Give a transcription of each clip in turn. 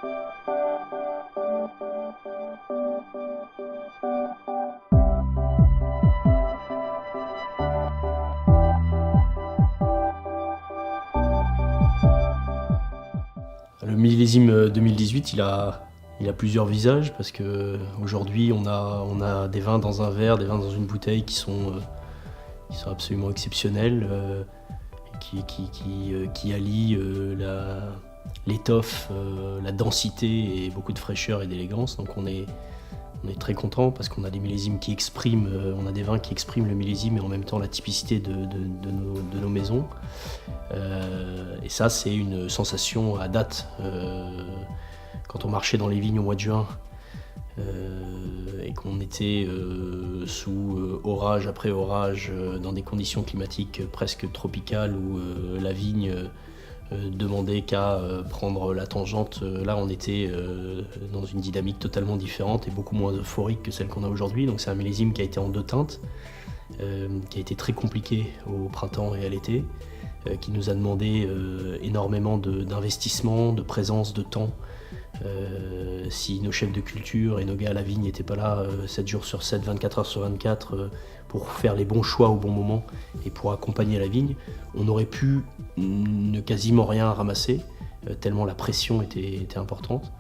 Le millésime 2018, il a plusieurs visages parce qu'aujourd'hui on a des vins dans un verre, des vins dans une bouteille qui sont absolument exceptionnels, qui allient l'étoffe, la densité et beaucoup de fraîcheur et d'élégance. Donc on est très content parce qu'on a des millésimes qui expriment, on a des vins qui expriment le millésime et en même temps la typicité de nos maisons. Et ça, c'est une sensation à date. Quand on marchait dans les vignes au mois de juin et qu'on était sous orage après orage, dans des conditions climatiques presque tropicales où la vigne demandait qu'à prendre la tangente, là on était dans une dynamique totalement différente et beaucoup moins euphorique que celle qu'on a aujourd'hui. Donc c'est un millésime qui a été en 2 teintes, qui a été très compliqué au printemps et à l'été, qui nous a demandé énormément d'investissement, de présence, de temps. Si nos chefs de culture et nos gars à la vigne n'étaient pas là 7 jours sur 7, 24 heures sur 24 pour faire les bons choix au bon moment et pour accompagner la vigne, on aurait pu ne quasiment rien ramasser, tellement la pression était importante.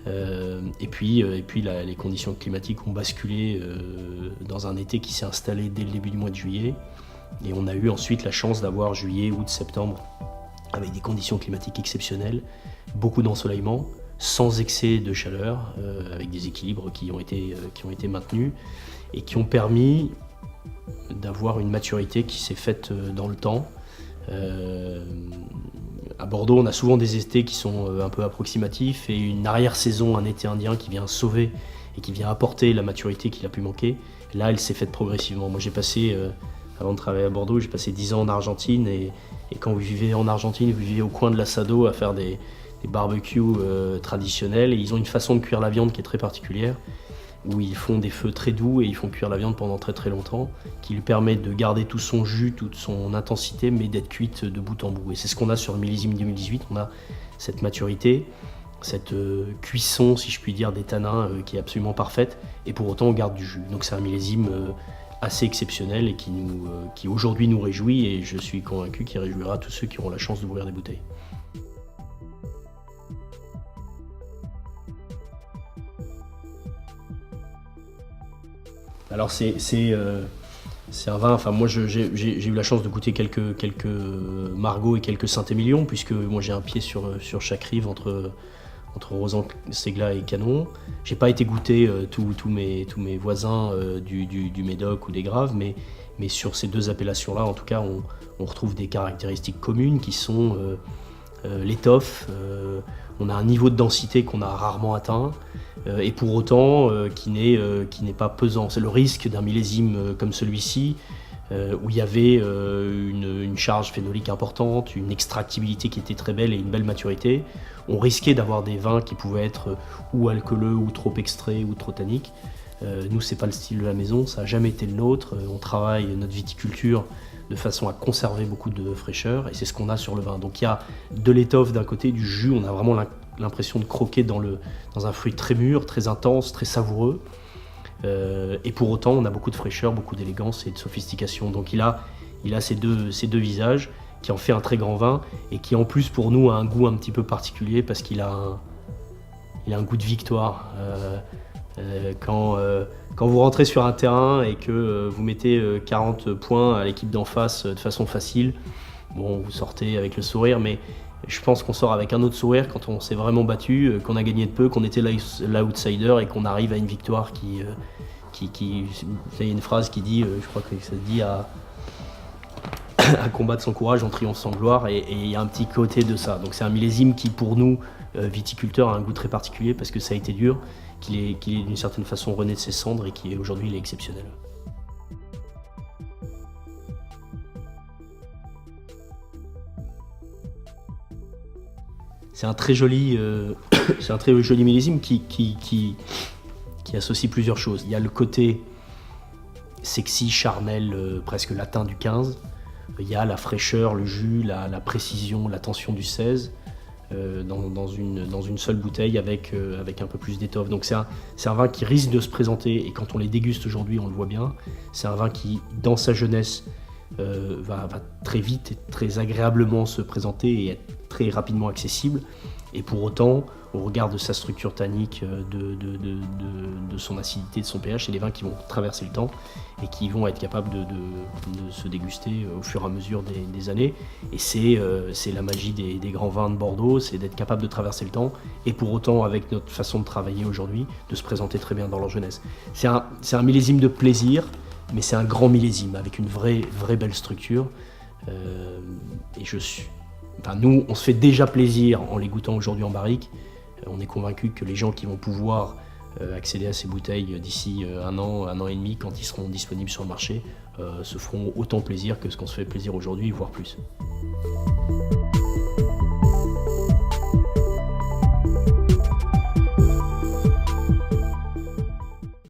Et puis les conditions climatiques ont basculé dans un été qui s'est installé dès le début du mois de juillet. Et on a eu ensuite la chance d'avoir juillet, août, septembre avec des conditions climatiques exceptionnelles, beaucoup d'ensoleillement, sans excès de chaleur, avec des équilibres qui ont été maintenus et qui ont permis d'avoir une maturité qui s'est faite dans le temps. À Bordeaux, on a souvent des étés qui sont un peu approximatifs et une arrière-saison, un été indien qui vient sauver et qui vient apporter la maturité qu'il a pu manquer. Là, elle s'est faite progressivement. Moi, j'ai passé, avant de travailler à Bordeaux, j'ai passé 10 ans en Argentine et quand vous vivez en Argentine, vous vivez au coin de l'Assado à faire des barbecues traditionnels et ils ont une façon de cuire la viande qui est très particulière où ils font des feux très doux et ils font cuire la viande pendant très très longtemps qui lui permet de garder tout son jus, toute son intensité mais d'être cuite de bout en bout et c'est ce qu'on a sur le millésime 2018, on a cette maturité, cette cuisson si je puis dire des tanins qui est absolument parfaite et pour autant on garde du jus, donc c'est un millésime assez exceptionnel et qui aujourd'hui nous réjouit et je suis convaincu qu'il réjouira tous ceux qui auront la chance d'ouvrir des bouteilles. Alors c'est un vin, enfin moi j'ai eu la chance de goûter quelques Margaux et quelques Saint-Émilion puisque moi j'ai un pied sur chaque rive entre Rosan, Ségla et Canon. J'ai pas été goûter tous mes voisins du Médoc ou des Graves, mais sur ces 2 appellations-là, en tout cas, on retrouve des caractéristiques communes qui sont l'étoffe. On a un niveau de densité qu'on a rarement atteint et pour autant qui n'est pas pesant. C'est le risque d'un millésime comme celui-ci où il y avait une charge phénolique importante, une extractibilité qui était très belle et une belle maturité. On risquait d'avoir des vins qui pouvaient être ou alcooleux ou trop extraits ou trop tanniques. Nous, c'est pas le style de la maison, ça n'a jamais été le nôtre. On travaille notre viticulture de façon à conserver beaucoup de fraîcheur et c'est ce qu'on a sur le vin. Donc il y a de l'étoffe d'un côté, du jus, on a vraiment l'impression de croquer dans un fruit très mûr, très intense, très savoureux. Et pour autant, on a beaucoup de fraîcheur, beaucoup d'élégance et de sophistication. Donc il a ces deux visages qui en fait un très grand vin et qui en plus pour nous a un goût un petit peu particulier parce qu'il a un goût de victoire. Quand vous rentrez sur un terrain et que vous mettez 40 points à l'équipe d'en face de façon facile, bon, vous sortez avec le sourire, mais je pense qu'on sort avec un autre sourire quand on s'est vraiment battu, qu'on a gagné de peu, qu'on était l'outsider et qu'on arrive à une victoire qui il y a une phrase qui dit, je crois que ça dit à combattre sans courage, on triomphe sans gloire, et il y a un petit côté de ça. Donc c'est un millésime qui pour nous, viticulteurs, a un goût très particulier parce que ça a été dur, qu'il est d'une certaine façon rené de ses cendres et qui aujourd'hui il est exceptionnel. C'est un très joli millésime qui associe plusieurs choses. Il y a le côté sexy, charnel, presque latin du 15. Il y a la fraîcheur, le jus, la précision, la tension du 16. dans une seule bouteille avec un peu plus d'étoffe. Donc c'est un vin qui risque de se présenter, et quand on les déguste aujourd'hui, on le voit bien, c'est un vin qui, dans sa jeunesse, va très vite et très agréablement se présenter et être très rapidement accessible. Et pour autant, au regard de sa structure tannique, de son acidité, de son pH, c'est des vins qui vont traverser le temps et qui vont être capables de se déguster au fur et à mesure des années. Et c'est la magie des grands vins de Bordeaux, c'est d'être capable de traverser le temps et pour autant, avec notre façon de travailler aujourd'hui, de se présenter très bien dans leur jeunesse. C'est un millésime de plaisir, mais c'est un grand millésime avec une vraie belle structure. Et nous, on se fait déjà plaisir en les goûtant aujourd'hui en barrique. On est convaincu que les gens qui vont pouvoir accéder à ces bouteilles d'ici un an et demi, quand ils seront disponibles sur le marché, se feront autant plaisir que ce qu'on se fait plaisir aujourd'hui, voire plus.